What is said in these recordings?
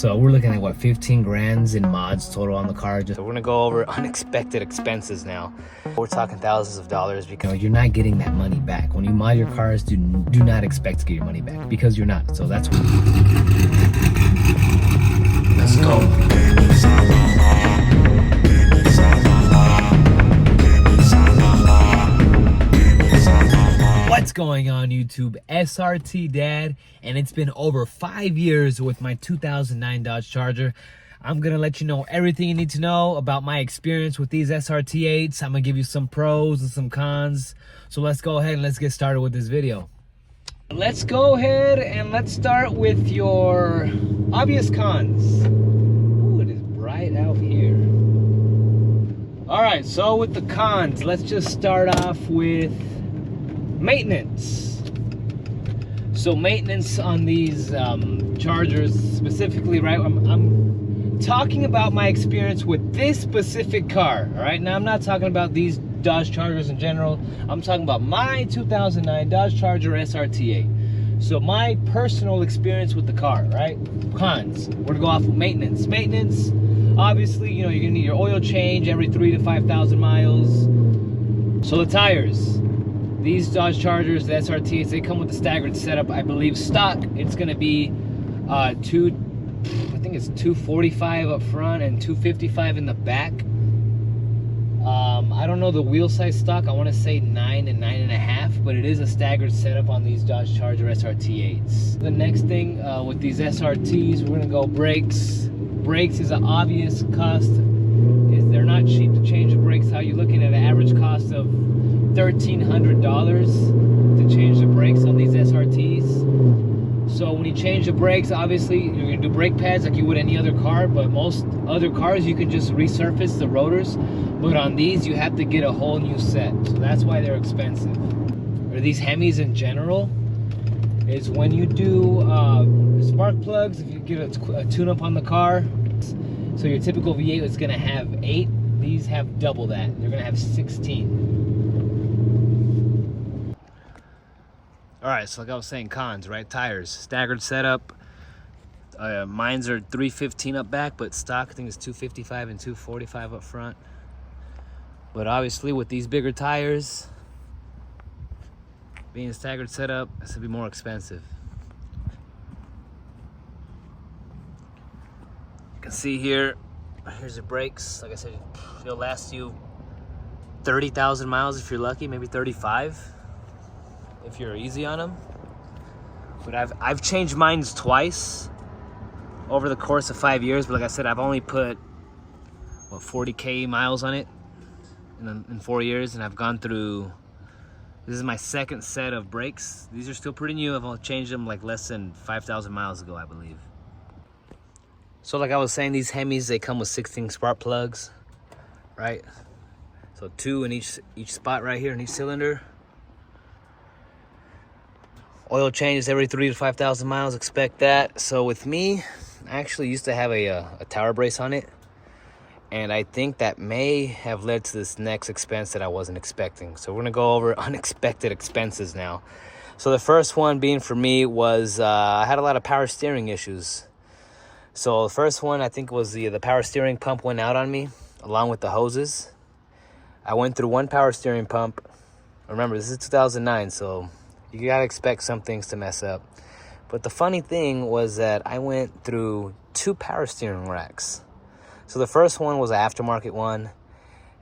So we're looking at what, 15 grands in mods total on the car. So we're gonna go over unexpected expenses now. We're talking thousands of dollars because you're not getting that money back. When you mod your cars, do not expect to get your money back because you're not. So that's what. Let's go. What's going on YouTube? SRT Dad, and it's been over 5 years with my 2009 Dodge Charger. I'm gonna let you know everything you need to know about my experience with these SRT-8s. I'm gonna give you some pros and some cons. So let's go ahead and let's get started with this video. Let's go ahead and let's start with your obvious cons. Ooh, it is bright out here. All right, so with the cons, let's just start off with maintenance. So maintenance on these Chargers specifically, right? I'm talking about my experience with this specific car, all right? Now I'm not talking about these Dodge Chargers in general. I'm talking about my 2009 Dodge Charger SRT-8. So my personal experience with the car, right? Cons, we're gonna go off of maintenance. Maintenance, obviously, you know, you're gonna need your oil change every 3,000 to 5,000 miles. So the tires. These Dodge Chargers, the SRTs, they come with a staggered setup. I believe stock, it's gonna be I think it's 245 up front and 255 in the back. I don't know the wheel size stock. I wanna say 9 and 9.5, but it is a staggered setup on these Dodge Charger SRT-8s. The next thing with these SRTs, we're gonna go brakes. Brakes is an obvious cost. They're not cheap to change the brakes. How you looking at an average cost of $1,300 to change the brakes on these SRTs. So when you change the brakes, obviously you're gonna do brake pads like you would any other car, but most other cars you can just resurface the rotors. But on these, you have to get a whole new set. So that's why they're expensive. Or these Hemis in general, is when you do spark plugs, if you get a tune-up on the car, so your typical V8 is gonna have 8, these have double that. They're gonna have 16. All right, so like I was saying, cons, right? Tires, staggered setup. Mine's are 315 up back, but stock I think is 255 and 245 up front. But obviously with these bigger tires, being a staggered setup, it's gonna be more expensive. You can see here, here's your brakes. Like I said, it'll last you 30,000 miles if you're lucky, maybe 35 if you're easy on them. But I've changed mine twice over the course of 5 years. But like I said, I've only put what 40K miles on it in 4 years, and I've gone through. This is my second set of brakes. These are still pretty new. I've only changed them like less than 5,000 miles ago, I believe. So like I was saying, these Hemis, they come with 16 spark plugs, right? So 2 in each spot right here in each cylinder. Oil changes every 3,000 to 5,000 miles, expect that. So with me, I actually used to have a tower brace on it, and I think that may have led to this next expense that I wasn't expecting. So we're gonna go over unexpected expenses now. So the first one being for me was I had a lot of power steering issues. So the first one, I think, was the power steering pump went out on me along with the hoses. I went through one power steering pump. Remember, this is 2009, so you gotta expect some things to mess up. But the funny thing was that I went through 2 power steering racks. So the first one was an aftermarket one,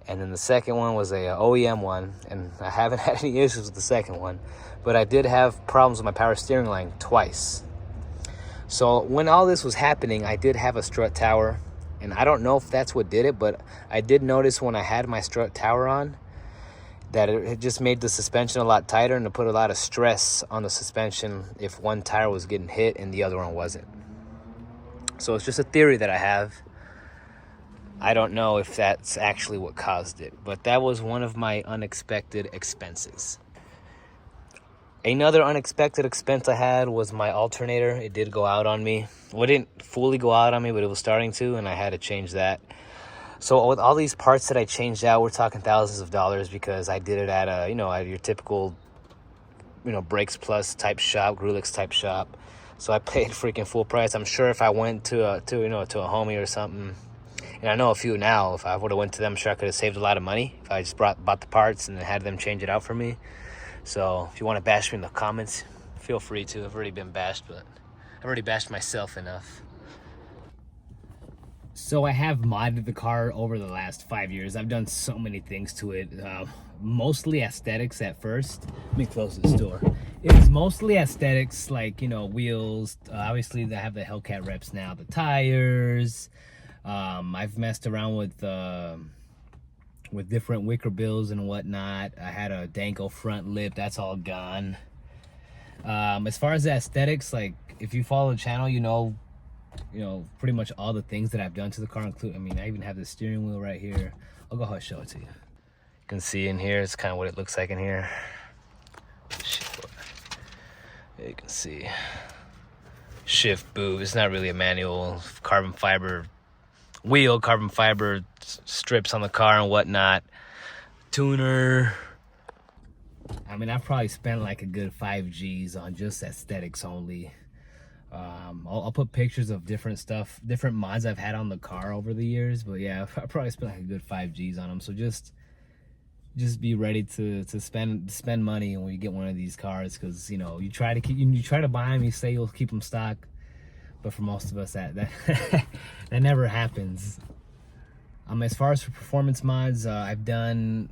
and then the second one was a OEM one, and I haven't had any issues with the second one, but I did have problems with my power steering line twice. So when all this was happening, I did have a strut tower, and I don't know if that's what did it, but I did notice when I had my strut tower on that it just made the suspension a lot tighter, and it put a lot of stress on the suspension if one tire was getting hit and the other one wasn't. So it's just a theory that I have. I don't know if that's actually what caused it, but that was one of my unexpected expenses. Another unexpected expense I had was my alternator. It did go out on me. Well, it didn't fully go out on me, but it was starting to, and I had to change that. So with all these parts that I changed out, we're talking thousands of dollars because I did it at at your typical, Brakes Plus type shop, Grulix type shop. So I paid freaking full price. I'm sure if I went to a homie or something, and I know a few now, if I would have went to them, I'm sure I could have saved a lot of money if I just bought the parts and had them change it out for me. So if you want to bash me in the comments, feel free to. I've already been bashed, but I've already bashed myself enough. So I have modded the car over the last 5 years. I've done so many things to it. Mostly aesthetics at first. Let me close this door. It was mostly aesthetics, like, wheels. Obviously, they have the Hellcat reps now. The tires. I've messed around with different wicker bills and whatnot. I had a Danko front lip. That's all gone. As far as the aesthetics, like, if you follow the channel, pretty much all the things that I've done to the car, I even have the steering wheel right here. I'll go ahead and show it to you. You can see in here, it's kind of what it looks like in here. You can see shift boot. It's not really a manual. Carbon fiber wheel, carbon fiber strips on the car and whatnot. Tuner. I've probably spent like a good 5 G's on just aesthetics only. I'll put pictures of different stuff, different mods I've had on the car over the years, but yeah, I probably spent like a good 5 G's on them. So just be ready to spend money when you get one of these cars, because you try to buy them, you say you'll keep them stock, but for most of us that that never happens. As far as for performance mods, I've done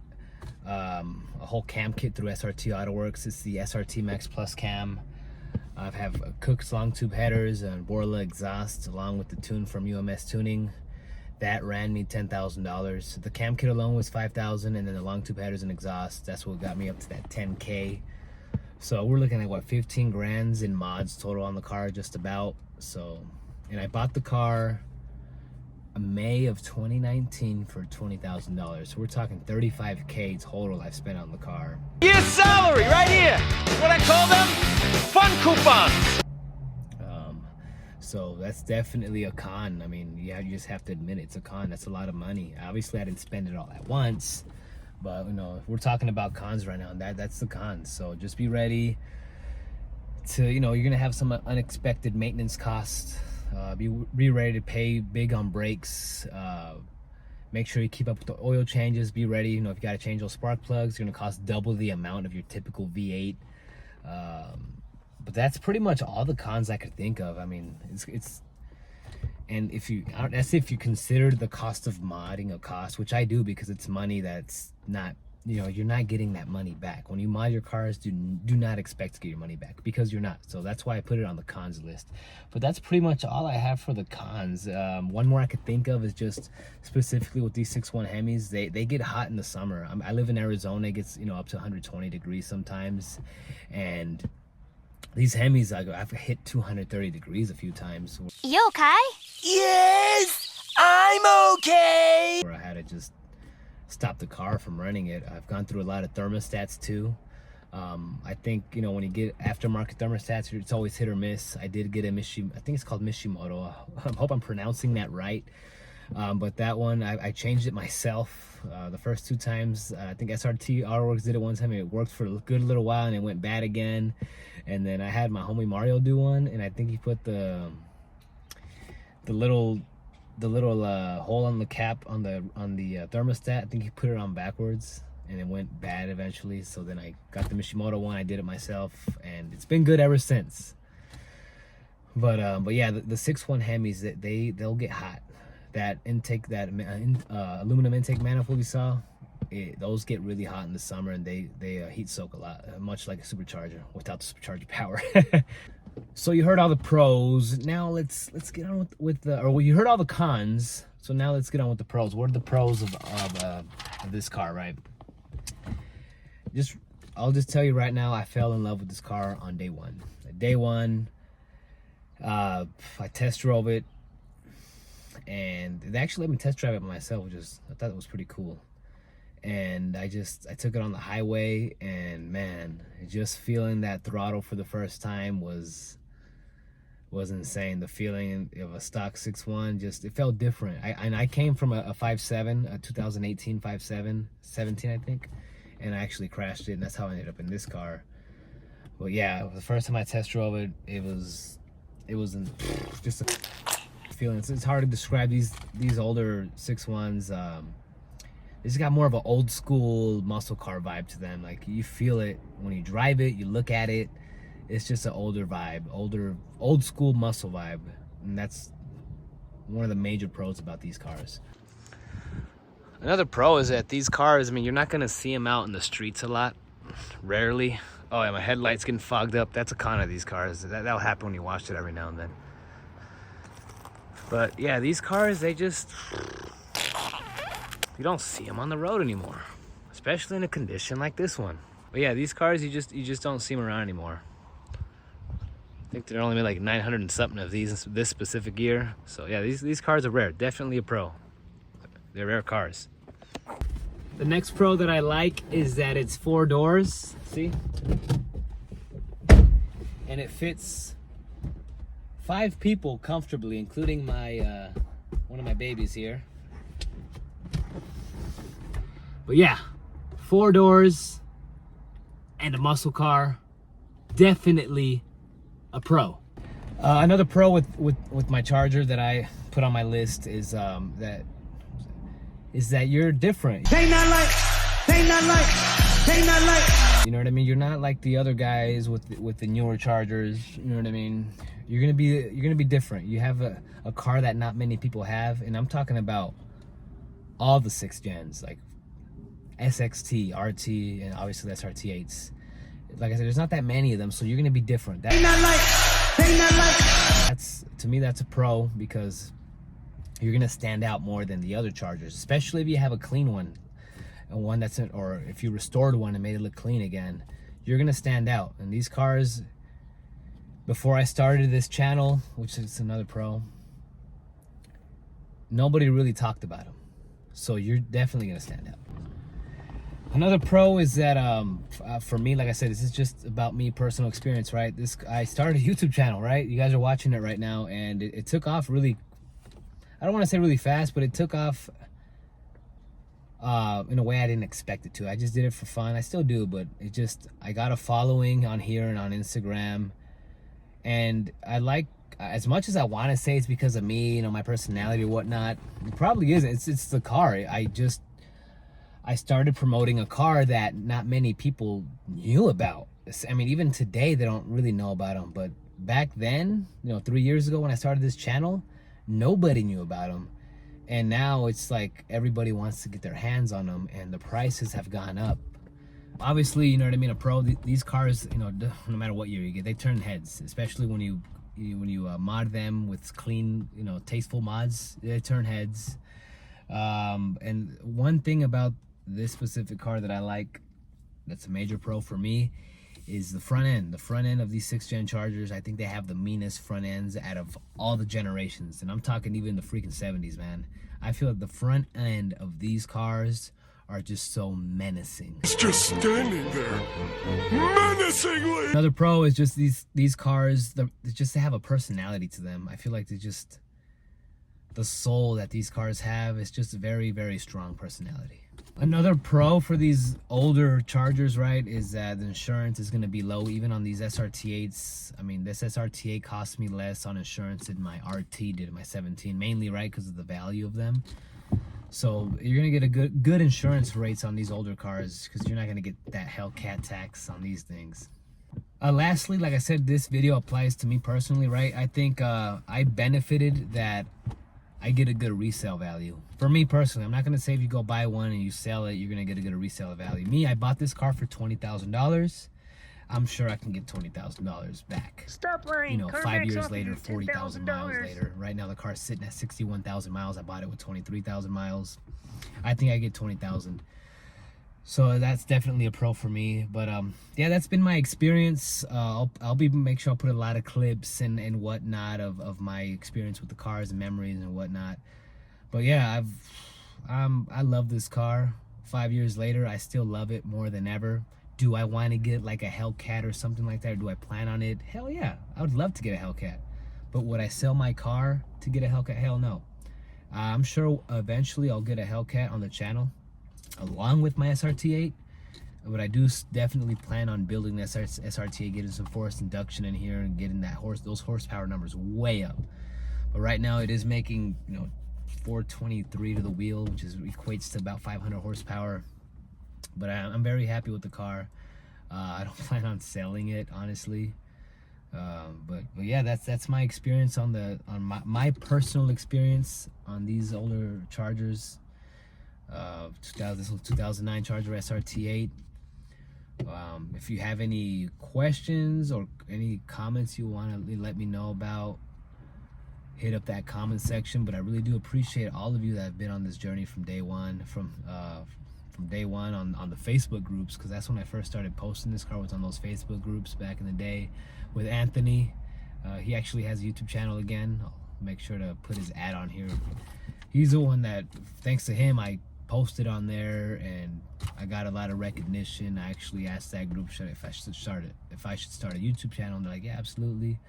a whole cam kit through SRT AutoWorks. It's the SRT Max Plus cam. I have Cook's long tube headers and Borla exhaust along with the tune from UMS Tuning. That ran me $10,000. So the cam kit alone was $5,000, and then the long tube headers and exhaust, that's what got me up to that $10K. So we're looking at what, 15 grand in mods total on the car, just about. So, and I bought the car May of 2019 for $20,000. So we're talking $35K total I've spent on the car. Year's salary right here. What I call them? Fun coupons. So that's definitely a con. You just have to admit it's a con. That's a lot of money. Obviously, I didn't spend it all at once, but if we're talking about cons right now, and that's the cons. So just be ready to, you're gonna have some unexpected maintenance costs. Be ready to pay big on brakes. Make sure you keep up with the oil changes. Be ready, if you got to change those spark plugs, it's gonna cost double the amount of your typical V8. But that's pretty much all the cons I could think of. It's and if you consider the cost of modding a cost, which I do, because it's money that's not, you're not getting that money back. When you mod your cars, do not expect to get your money back, because you're not. So that's why I put it on the cons list. But that's pretty much all I have for the cons. One more I could think of is just specifically with these 6.1 Hemis. They get hot in the summer. I live in Arizona. It gets up to 120 degrees sometimes, and these Hemis, I've hit 230 degrees a few times. You okay? Yes, I'm okay. Where I had to just stop the car from running it. I've gone through a lot of thermostats too. I think, when you get aftermarket thermostats, it's always hit or miss. I did get a I think it's called Mishimoto. I hope I'm pronouncing that right. But that one, I changed it myself. The first 2 times, I think SRT AutoWorks did it one time. It worked for a good little while, and it went bad again. And then I had my homie Mario do one, and I think he put the little hole on the cap on the thermostat. I think he put it on backwards, and it went bad eventually. So then I got the Mishimoto one. I did it myself, and it's been good ever since. But yeah, the 6.1 Hemis, they'll get hot. That intake, aluminum intake manifold you saw, those get really hot in the summer, and they heat soak a lot, much like a supercharger without the supercharger power. So you heard all the pros. Now let's get on with you heard all the cons. So now let's get on with the pros. What are the pros of this car, right? I'll just tell you right now, I fell in love with this car on day one. Day one, I test drove it, and they actually let me test drive it myself, I thought it was pretty cool. And I took it on the highway, and man, just feeling that throttle for the first time was insane. The feeling of a stock 6.1, it felt different. I came from a 5.7, a 2018 5.7, 17 I think, and I actually crashed it, and that's how I ended up in this car. But yeah, the first time I test drove it, it was it wasn't just a feeling. It's hard to describe these older 6.1s. They just got more of an old school muscle car vibe to them. Like, you feel it when you drive it, you look at it. It's just an older vibe, old school muscle vibe, and that's one of the major pros about these cars. Another pro is that these cars, I mean, you're not gonna see them out in the streets a lot, rarely. Oh, yeah, my headlight's getting fogged up. That's a con of these cars. That'll happen when you watch it every now and then. But yeah, these cars, they just, you don't see them on the road anymore, especially in a condition like this one. But yeah, these cars, you just don't see them around anymore. I think there only made like 900 and something of these this specific year. So yeah, these cars are rare. Definitely a pro. They're rare cars. The next pro that I like is that it's 4 doors. See? And it fits 5 people comfortably, including my one of my babies here. But yeah, 4 doors and a muscle car. Definitely a pro. Another pro with my Charger that I put on my list is that you're different. They not like. You know what I mean? You're not like the other guys with the newer Chargers. You know what I mean? You're gonna be different. You have a car that not many people have, and I'm talking about all the 6 gens, like SXT, RT, and obviously the SRT-8s. Like I said, there's not that many of them, so you're gonna be different. They not like. That's, to me, that's a pro, because you're gonna stand out more than the other Chargers, especially if you have a clean one, and one that's or if you restored one and made it look clean again, you're gonna stand out. And these cars, before I started this channel, which is another pro, nobody really talked about them, so you're definitely gonna stand out. Another pro is that for me, like I said, this is just about me, personal experience, right? I started a YouTube channel, right? You guys are watching it right now, and it took off really, I don't want to say really fast, but it took off in a way I didn't expect it to. I just did it for fun. I still do, but I got a following on here and on Instagram, and I like, as much as I want to say it's because of me, you know, my personality or whatnot, it probably isn't. It's the car. I started promoting a car that not many people knew about. I mean, even today, they don't really know about them. But back then, you know, 3 years ago when I started this channel, nobody knew about them. And now it's like everybody wants to get their hands on them, and the prices have gone up. Obviously, you know what I mean, a pro, these cars, you know, no matter what year you get, they turn heads, especially when you mod them with clean, you know, tasteful mods, they turn heads. And one thing about this specific car that I like, that's a major pro for me, is the front end. The front end of these 6th gen Chargers, I think they have the meanest front ends out of all the generations. And I'm talking even the freaking 70s, man. I feel like the front end of these cars are just so menacing. It's just standing there, menacingly. Another pro is just these cars, just to have a personality to them. I feel like the soul that these cars have is just a very, very strong personality. Another pro for these older Chargers, right, is that the insurance is going to be low, even on these SRT-8s. I mean, this SRT-8 cost me less on insurance than my RT did, my 17, mainly, right, because of the value of them. So you're going to get a good insurance rates on these older cars, because you're not going to get that Hellcat tax on these things. Lastly, like I said, this video applies to me personally, right? I think I benefited that I get a good resale value. For me personally, I'm not going to say if you go buy one and you sell it, you're going to get a good resale value. Me, I bought this car for $20,000. I'm sure I can get $20,000 back. Stop worrying. You know, 5 years later, 40,000 miles later. Right now, the car's sitting at 61,000 miles. I bought it with 23,000 miles. I think I get 20,000. So that's definitely a pro for me. But yeah, that's been my experience. I'll make sure I'll put a lot of clips and whatnot of my experience with the cars and memories and whatnot. But yeah, I love this car. 5 years later, I still love it more than ever. Do I want to get like a Hellcat or something like that? Or do I plan on it? Hell yeah, I would love to get a Hellcat. But would I sell my car to get a Hellcat? Hell no. I'm sure eventually I'll get a Hellcat on the channel along with my SRT-8. But I do definitely plan on building the SRT-8, getting some forced induction in here and getting those horsepower numbers way up. But right now it is making, 423 to the wheel, which equates to about 500 horsepower. But I'm very happy with the car. I don't plan on selling it, honestly. But yeah, that's my experience on my personal experience on these older Chargers. 2009 Charger SRT-8. If you have any questions or any comments you want to let me know about, hit up that comment section. But I really do appreciate all of you that have been on this journey from day one, from day one on the Facebook groups, because that's when I first started posting this car, was on those Facebook groups back in the day with Anthony. He actually has a YouTube channel again. I'll make sure to put his ad on here. He's the one that, thanks to him, I posted on there and I got a lot of recognition. I actually asked that group if I should start a YouTube channel, and they're like, yeah, absolutely.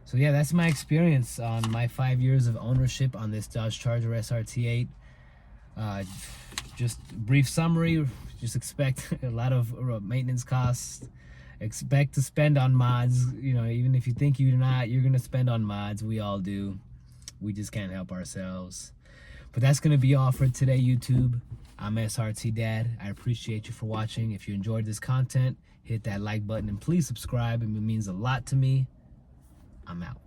So yeah, that's my experience on my 5 years of ownership on this Dodge Charger SRT-8. Just brief summary, just expect a lot of maintenance costs. Expect to spend on mods. Even if you think you're not, you're gonna spend on mods. We all do. We just can't help ourselves. But that's gonna be all for today, YouTube. I'm SRT Dad. I appreciate you for watching. If you enjoyed this content, hit that like button and please subscribe. It means a lot to me. I'm out.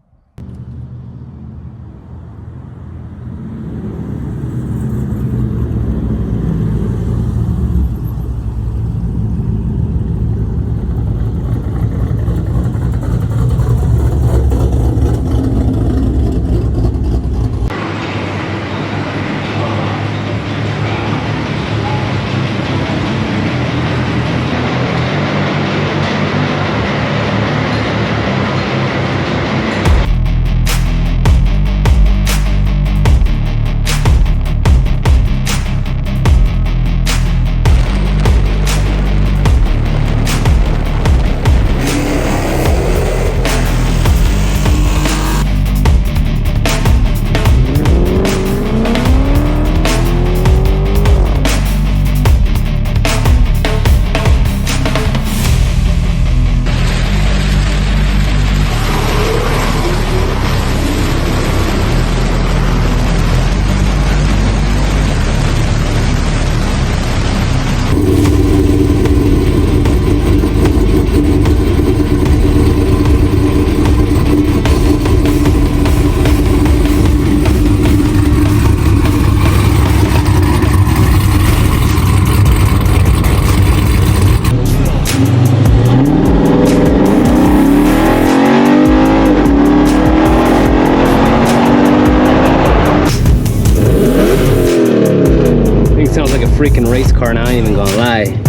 Sounds like a freaking race car now, I ain't even gonna lie.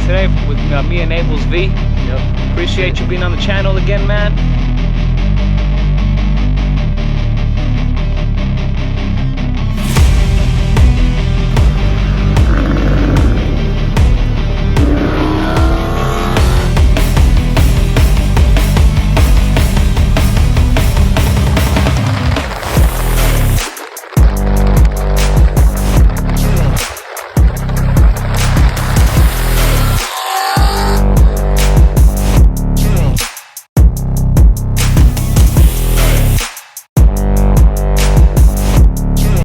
today with me and Abel's V. Yep. Appreciate you being on the channel again, man.